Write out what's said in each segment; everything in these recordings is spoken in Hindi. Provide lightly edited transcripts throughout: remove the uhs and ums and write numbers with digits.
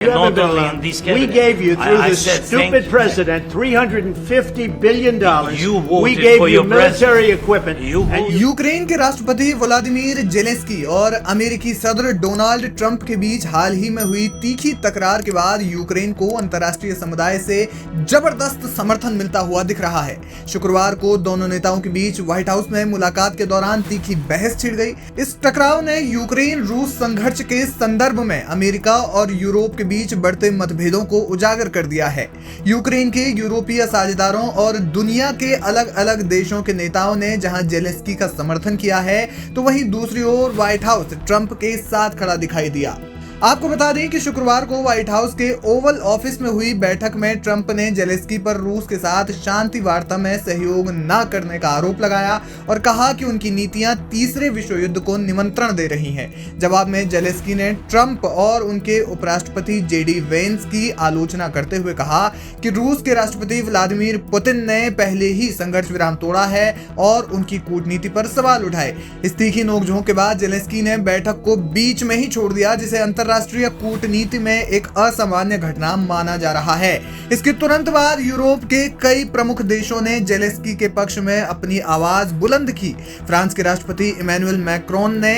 You haven't not been only alone. in this We cabinet. gave you, through I the said stupid thank president, $350 billion. You voted We gave for you your military president. equipment. You and voted. Ukraine के राष्ट्रपति व्लादिमीर जेलेंस्की और अमेरिकी सदर डोनाल्ड ट्रंप के बीच हाल ही में हुई तीखी तकरार के बाद यूक्रेन को अंतर्राष्ट्रीय समुदाय से जबरदस्त समर्थन मिलता हुआ दिख रहा है। शुक्रवार को दोनों नेताओं के बीच व्हाइट हाउस में मुलाकात के दौरान तीखी बहस छिड़ गई। इस टकराव ने यूक्रेन रूस संघर्ष के संदर्भ में अमेरिका और यूरोप के बीच बढ़ते मतभेदों को उजागर कर दिया है। यूक्रेन के यूरोपीय साझेदारों और दुनिया के अलग अलग देशों के नेताओं ने जहां जेलेंस्की का समर्थन किया है, तो वहीं दूसरी ओर व्हाइट हाउस ट्रंप के साथ खड़ा दिखाई दिया। आपको बता दें कि शुक्रवार को व्हाइट हाउस के ओवल ऑफिस में हुई बैठक में ट्रंप ने जेलेंस्की पर रूस के साथ शांति वार्ता में सहयोग न करने का आरोप लगाया और कहा कि उनकी नीतियां तीसरे विश्व युद्ध को निमंत्रण दे रही हैं। जवाब में जेलेंस्की ने ट्रंप और उनके उपराष्ट्रपति जेडी वेंस की आलोचना करते हुए कहा कि रूस के राष्ट्रपति व्लादिमीर पुतिन ने पहले ही संघर्ष विराम तोड़ा है और उनकी कूटनीति पर सवाल उठाए। इस तीखी नोकझोंक के बाद जेलेंस्की ने बैठक को बीच में ही छोड़ दिया, जिसे अंतरराष्ट्रीय कूटनीति में एक असामान्य घटना माना जा रहा है। इसके तुरंत बाद यूरोप के कई प्रमुख देशों ने जेलेंस्की के पक्ष में अपनी आवाज बुलंद की। फ्रांस के राष्ट्रपति इमैनुअल मैक्रोन ने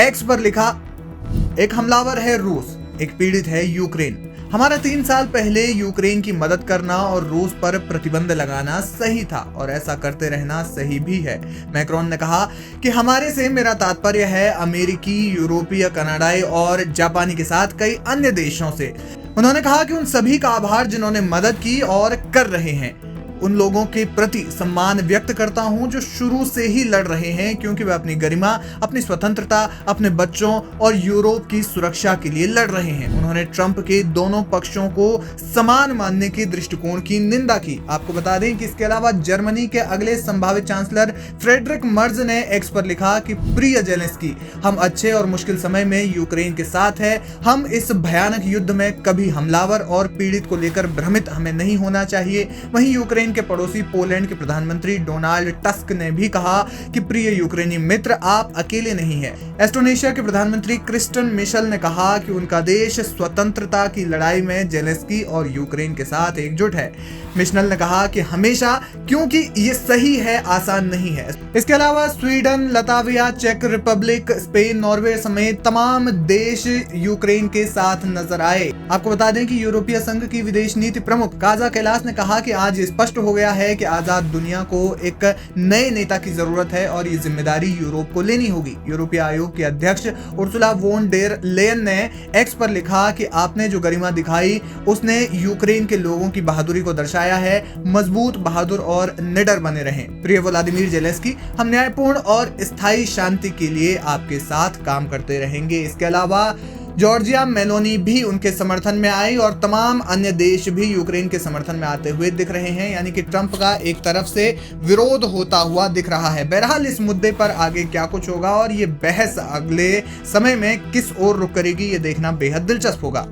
एक्स पर लिखा, एक हमलावर है रूस, एक पीड़ित है यूक्रेन। हमारा 3 साल पहले यूक्रेन की मदद करना और रूस पर प्रतिबंध लगाना सही था और ऐसा करते रहना सही भी है। मैक्रोन ने कहा कि हमारे से मेरा तात्पर्य है अमेरिकी, यूरोपीय, कनाडाई और जापानी के साथ कई अन्य देशों से। उन्होंने कहा कि उन सभी का आभार जिन्होंने मदद की और कर रहे हैं। उन लोगों के प्रति सम्मान व्यक्त करता हूं जो शुरू से ही लड़ रहे हैं, क्योंकि वे अपनी गरिमा, अपनी स्वतंत्रता, अपने बच्चों और यूरोप की सुरक्षा के लिए लड़ रहे हैं। उन्होंने ट्रंप के दोनों पक्षों को समान मानने के दृष्टिकोण की निंदा की। आपको बता दें कि इसके अलावा जर्मनी के अगले संभावित चांसलर फ्रेडरिक मर्ज ने एक्स पर लिखा कि प्रिय जेलेंस्की, हम अच्छे और मुश्किल समय में यूक्रेन के साथ हैं। हम इस भयानक युद्ध में कभी हमलावर और पीड़ित को लेकर भ्रमित हमें नहीं होना चाहिए। वहीं यूक्रेन के पड़ोसी पोलैंड के प्रधानमंत्री डोनाल्ड टस्क ने भी कहा कि प्रिय यूक्रेनी मित्र, आप अकेले नहीं हैं। एस्टोनेशिया के प्रधानमंत्री क्रिस्टन मिशेल ने कहा कि उनका देश स्वतंत्रता की लड़ाई में जेलेंस्की और यूक्रेन के साथ एकजुट है। मिशेल ने कहा कि हमेशा, क्योंकि ये सही है, आसान नहीं है। इसके अलावा स्वीडन, लताविया, चेक रिपब्लिक, स्पेन, नॉर्वे समेत तमाम देश यूक्रेन के साथ नजर आए। आपको बता दें कि यूरोपीय संघ की विदेश नीति प्रमुख काजा कैलास ने कहा कि आज स्पष्ट हो गया है कि आजाद दुनिया को एक नए नेता की जरूरत है और ये जिम्मेदारी यूरोप को लेनी होगी। यूरोपीय आयोग के अध्यक्ष उर्सुला वोन डेर लेयन ने एक्स पर लिखा कि आपने जो गरिमा दिखाई उसने यूक्रेन के लोगों की बहादुरी को दर्शाया है। मजबूत, बहादुर और निडर बने रहें। प्रिय व्लादिमीर जेलेंस्की, हम न्यायपूर्ण और स्थायी शांति के लिए आपके साथ काम करते रहेंगे। इसके अलावा जॉर्जिया मेलोनी भी उनके समर्थन में आई और तमाम अन्य देश भी यूक्रेन के समर्थन में आते हुए दिख रहे हैं। यानी कि ट्रंप का एक तरफ से विरोध होता हुआ दिख रहा है। बहरहाल इस मुद्दे पर आगे क्या कुछ होगा और ये बहस अगले समय में किस ओर रुख करेगी, ये देखना बेहद दिलचस्प होगा।